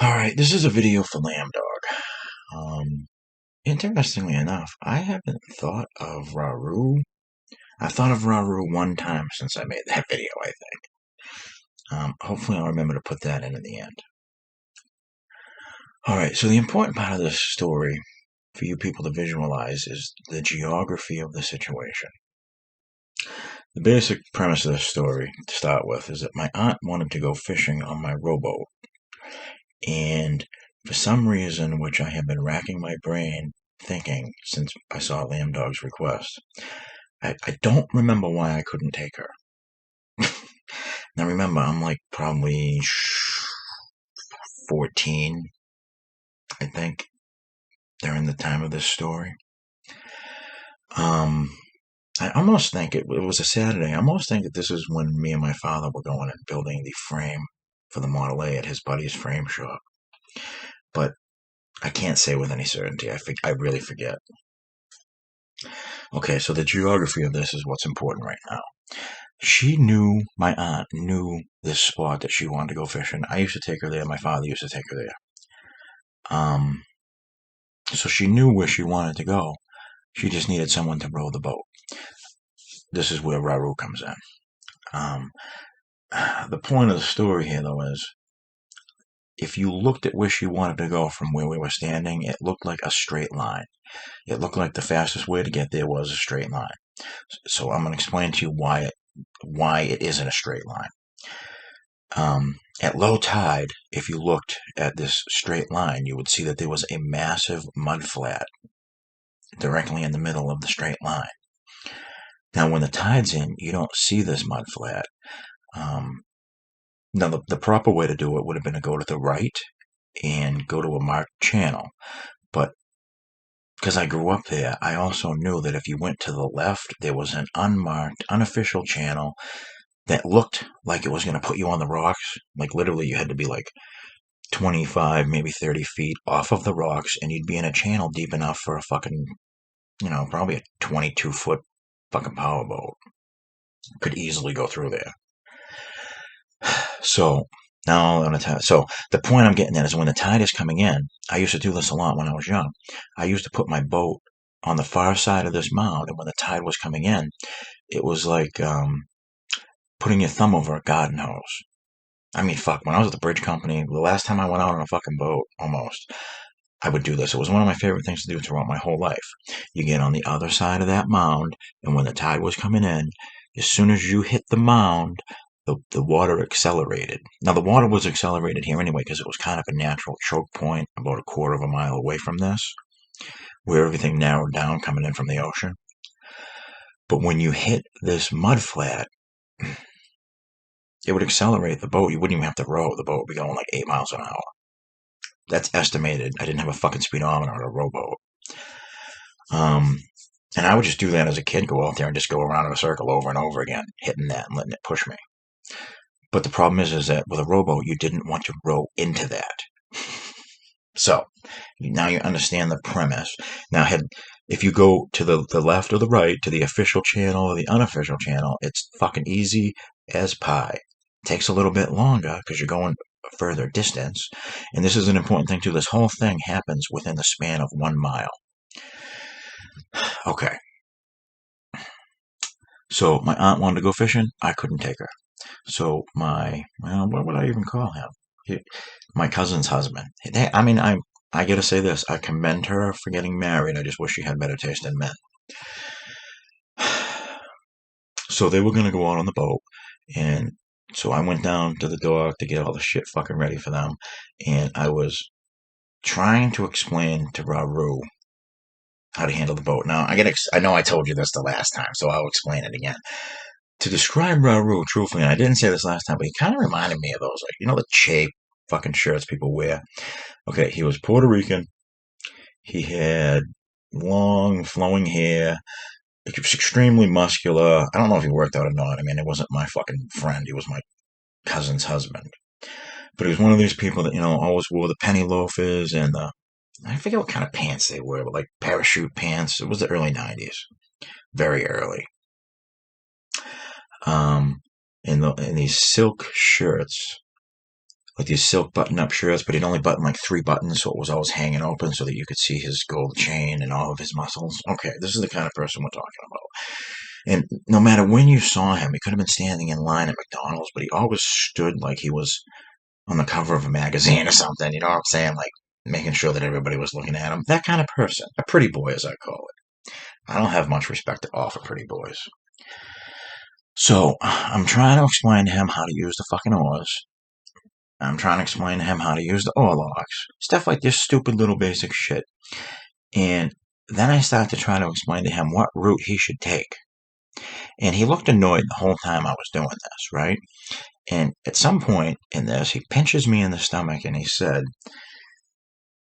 Alright, this is a video for Lamb Dog. Interestingly enough, I haven't thought of Raroo. I thought of Raroo one time since I made that video, I think. Hopefully I'll remember to put that in the end. Alright, so the important part of this story for you people to visualize is the geography of the situation. The basic premise of this story, to start with, is that my aunt wanted to go fishing on my rowboat. And for some reason, which I have been racking my brain thinking since I saw Lamb Dog's request, I don't remember why I couldn't take her. Now remember, I'm like probably 14, I think, during the time of this story. I almost think it was a Saturday. I almost think that this is when me and my father were going and building the frame for the Model A at his buddy's frame shop. But I can't say with any certainty. I really forget. Okay, so the geography of this is what's important right now. My aunt knew this spot that she wanted to go fishing. I used to take her there. My father used to take her there. So she knew where she wanted to go. She just needed someone to row the boat. This is where Raroo comes in. The point of the story here, though, is if you looked at where she wanted to go from where we were standing, it looked like a straight line. It looked like the fastest way to get there was a straight line. So I'm going to explain to you why it isn't a straight line. At low tide, if you looked at this straight line, you would see that there was a massive mud flat directly in the middle of the straight line. Now, when the tide's in, you don't see this mud flat. Now, the proper way to do it would have been to go to the right and go to a marked channel. But because I grew up there, I also knew that if you went to the left, there was an unmarked, unofficial channel that looked like it was going to put you on the rocks. Like literally you had to be like 25, maybe 30 feet off of the rocks, and you'd be in a channel deep enough for a fucking, probably a 22-foot fucking powerboat. Could easily go through there. So now on the tide. So the point I'm getting at is when the tide is coming in, I used to do this a lot when I was young. I used to put my boat on the far side of this mound, and when the tide was coming in, it was like putting your thumb over a garden hose. I mean, fuck, when I was at the bridge company, the last time I went out on a fucking boat, almost, I would do this. It was one of my favorite things to do throughout my whole life. You get on the other side of that mound, and when the tide was coming in, as soon as you hit the mound, the water accelerated. Now, the water was accelerated here anyway because it was kind of a natural choke point about a quarter of a mile away from this, where everything narrowed down coming in from the ocean. But when you hit this mud flat, it would accelerate the boat. You wouldn't even have to row. The boat would be going like 8 miles an hour. That's estimated. I didn't have a fucking speedometer or a rowboat. And I would just do that as a kid, go out there and just go around in a circle over and over again, hitting that and letting it push me. But the problem is that with a rowboat, you didn't want to row into that. So now you understand the premise. Now, if you go to the left or the right, to the official channel or the unofficial channel, it's fucking easy as pie. It takes a little bit longer because you're going a further distance. And this is an important thing too. This whole thing happens within the span of 1 mile. Okay. So my aunt wanted to go fishing. I couldn't take her. So what would I even call him? My cousin's husband. I gotta say this. I commend her for getting married. I just wish she had better taste in men. So they were gonna go out on the boat, and so I went down to the dock to get all the shit fucking ready for them, and I was trying to explain to Raroo how to handle the boat. Now, I know I told you this the last time, so I'll explain it again. To describe Raroo, truthfully, and I didn't say this last time, but he kind of reminded me of those, like, the cheap fucking shirts people wear. Okay, he was Puerto Rican. He had long, flowing hair. He was extremely muscular. I don't know if he worked out or not. I mean, it wasn't my fucking friend. He was my cousin's husband. But he was one of these people that, always wore the penny loafers and I forget what kind of pants they were, but like parachute pants. It was the early 90s. Very early. In these silk shirts. like these silk button-up shirts, but he'd only button like 3 buttons, so it was always hanging open so that you could see his gold chain and all of his muscles. Okay, this is the kind of person we're talking about. And no matter when you saw him, he could have been standing in line at McDonald's, but he always stood like he was on the cover of a magazine or something. You know what I'm saying? Like making sure that everybody was looking at him. That kind of person. A pretty boy, as I call it. I don't have much respect at all for pretty boys. So I'm trying to explain to him how to use the fucking oars. I'm trying to explain to him how to use the oar locks. Stuff like this stupid little basic shit. And then I start to try to explain to him what route he should take. And he looked annoyed the whole time I was doing this, right? And at some point in this, he pinches me in the stomach and he said,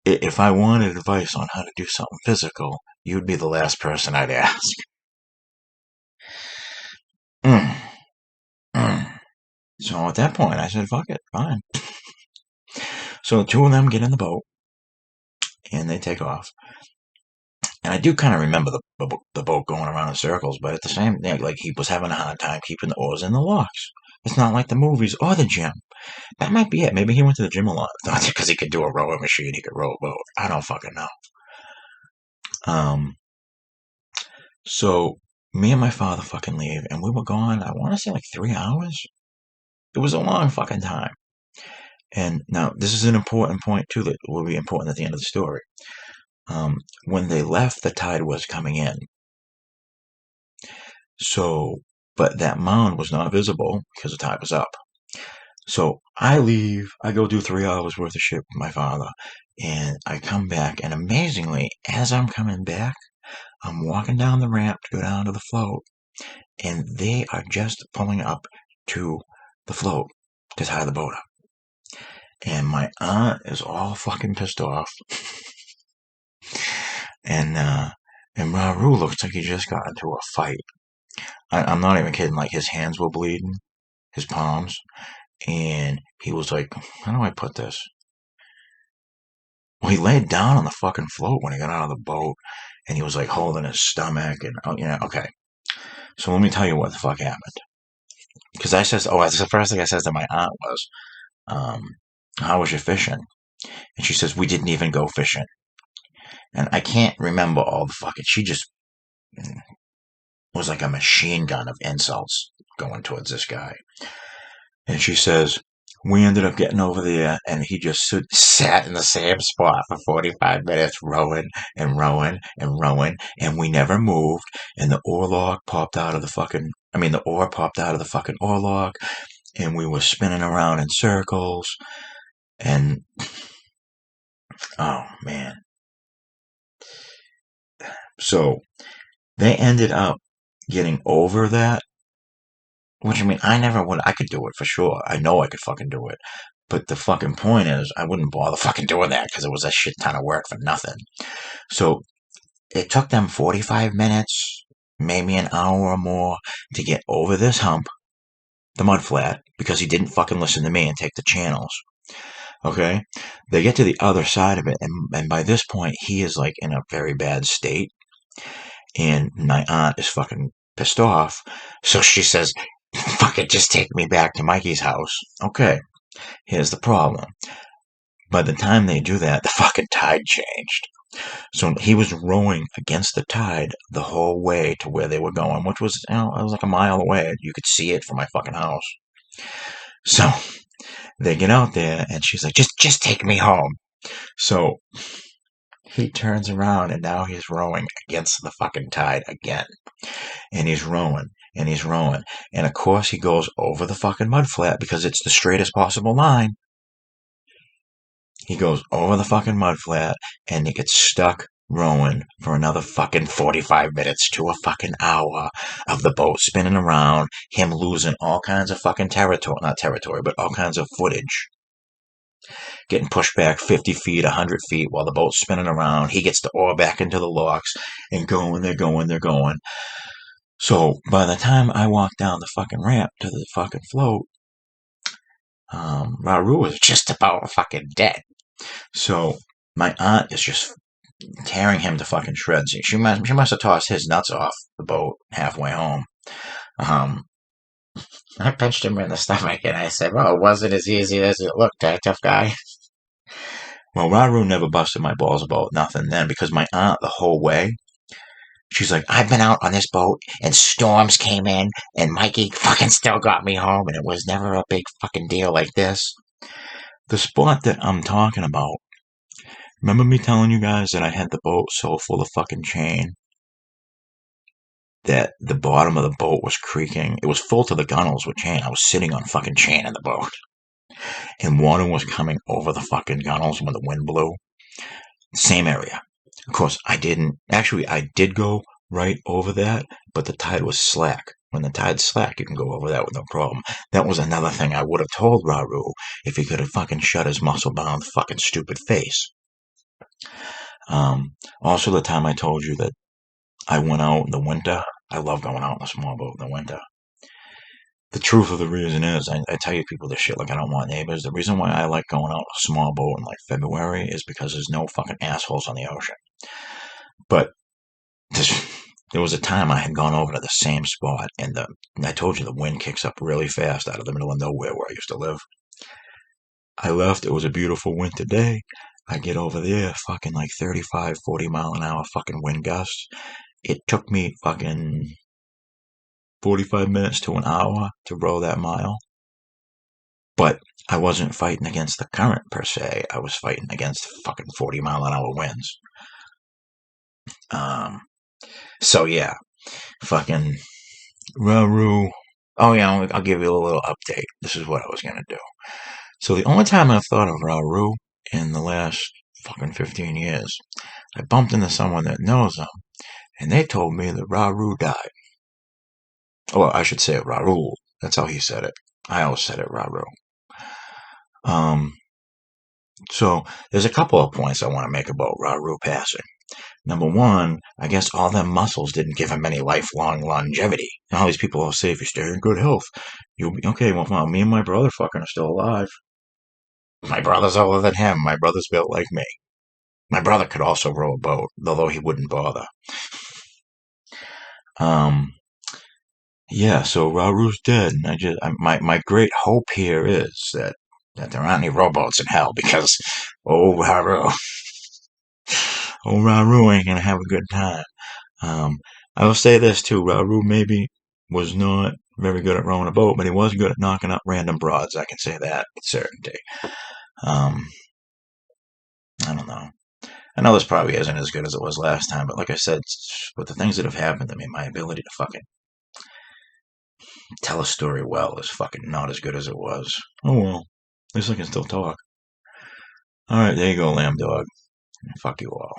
if I wanted advice on how to do something physical, you'd be the last person I'd ask. Mm, mm. So at that point, I said, fuck it, fine. So the two of them get in the boat and they take off. And I do kind of remember the boat going around in circles, but at the same time, like he was having a hard time keeping the oars in the locks. It's not like the movies or the gym. That might be it. Maybe he went to the gym a lot. Not because he could do a rowing machine, he could row a boat. I don't fucking know. Um, so me and my father fucking leave, and we were gone, I want to say like 3 hours. It was a long fucking time. And now this is an important point too that will be important at the end of the story. When they left, the tide was coming in. So, but that mound was not visible because the tide was up. So I leave, I go do 3 hours worth of shit with my father, and I come back, and amazingly, as I'm coming back, I'm walking down the ramp to go down to the float, and they are just pulling up to the float to tie the boat up. And my aunt is all fucking pissed off. And Raroo looks like he just got into a fight. I'm not even kidding, like his hands were bleeding, his palms, and he was like, how do I put this? Well, he laid down on the fucking float when he got out of the boat, and he was like holding his stomach, and okay. So let me tell you what the fuck happened. Because that's the first thing I says to my aunt was, how was your fishing? And she says, we didn't even go fishing. And I can't remember all the fucking, she just was like a machine gun of insults going towards this guy. And she says, we ended up getting over there, and he just sat in the same spot for 45 minutes, rowing and rowing and rowing, and we never moved. And the oar lock popped out of the fucking, the oar popped out of the fucking oar lock, and we were spinning around in circles. And, oh man. So they ended up getting over that, which I never would. I could do it for sure. I know I could fucking do it. But the fucking point is, I wouldn't bother fucking doing that because it was a shit ton of work for nothing. So it took them 45 minutes, maybe an hour or more, to get over this hump, the mud flat, because he didn't fucking listen to me and take the channels. Okay? They get to the other side of it, and by this point, he is like in a very bad state. And my aunt is fucking pissed off. So she says, fuck it, just take me back to Mikey's house. Okay. Here's the problem. By the time they do that, the fucking tide changed. So he was rowing against the tide the whole way to where they were going, which was, it was like a mile away. You could see it from my fucking house. So they get out there, and she's like, just take me home. So he turns around, and now he's rowing against the fucking tide again. And he's rowing, and he's rowing. And of course he goes over the fucking mud flat because it's the straightest possible line. He goes over the fucking mud flat, and he gets stuck rowing for another fucking 45 minutes to a fucking hour of the boat spinning around, him losing all kinds of fucking not territory, but all kinds of footage. Getting pushed back 50 feet, 100 feet while the boat's spinning around. He gets the oar back into the locks, and they're going. So by the time I walk down the fucking ramp to the fucking float, Raroo is just about fucking dead. So my aunt is just tearing him to fucking shreds. She must have tossed his nuts off the boat halfway home. I punched him in the stomach and I said, well, it wasn't as easy as it looked, tough guy. Well, Raroo never busted my balls about nothing then because my aunt the whole way, she's like, I've been out on this boat and storms came in and Mikey fucking still got me home and it was never a big fucking deal like this. The spot that I'm talking about, remember me telling you guys that I had the boat so full of fucking chain that the bottom of the boat was creaking? It was full to the gunnels with chain. I was sitting on fucking chain in the boat and water was coming over the fucking gunnels when the wind blew. Same area. Of course, I did go right over that, but the tide was slack. When the tide's slack, you can go over that with no problem. That was another thing I would have told Raroo if he could have fucking shut his muscle-bound fucking stupid face. Also, the time I told you that I went out in the winter, I love going out in a small boat in the winter. The truth of the reason is, I tell you people this shit like I don't want neighbors. The reason why I like going out in a small boat in like February is because there's no fucking assholes on the ocean. But this, there was a time I had gone over to the same spot, and I told you the wind kicks up really fast out of the middle of nowhere where I used to live. I left. It was a beautiful winter day. I get over there, fucking like 35, 40 mile an hour fucking wind gusts. It took me fucking 45 minutes to an hour to row that mile. But I wasn't fighting against the current per se. I was fighting against fucking 40-mile-an-hour winds. Um, so yeah, fucking Raroo. Oh yeah, I'll give you a little update. This is what I was gonna do. So the only time I've thought of Raroo in the last fucking 15 years, I bumped into someone that knows him, and they told me that Raroo died. Well, I should say it Raroo. That's how he said it. I always said it Raroo. Um, so there's a couple of points I want to make about Raroo passing. Number one, I guess all them muscles didn't give him any lifelong longevity. And all these people all say if you stay in good health, you'll be okay. Well, me and my brother fucking are still alive. My brother's older than him. My brother's built like me. My brother could also row a boat, although he wouldn't bother. Um, yeah, so Raroo's dead, and my great hope here is that there aren't any rowboats in hell because oh Raroo, oh Raroo ain't gonna have a good time. Um, I will say this too: Raroo maybe was not very good at rowing a boat, but he was good at knocking up random broads. I can say that with certainty. Um, I don't know. I know this probably isn't as good as it was last time, but like I said, with the things that have happened to me, my ability to fucking tell a story well is fucking not as good as it was. Oh well, at least I can still talk. All right, there you go, lamb dog. Fuck you all.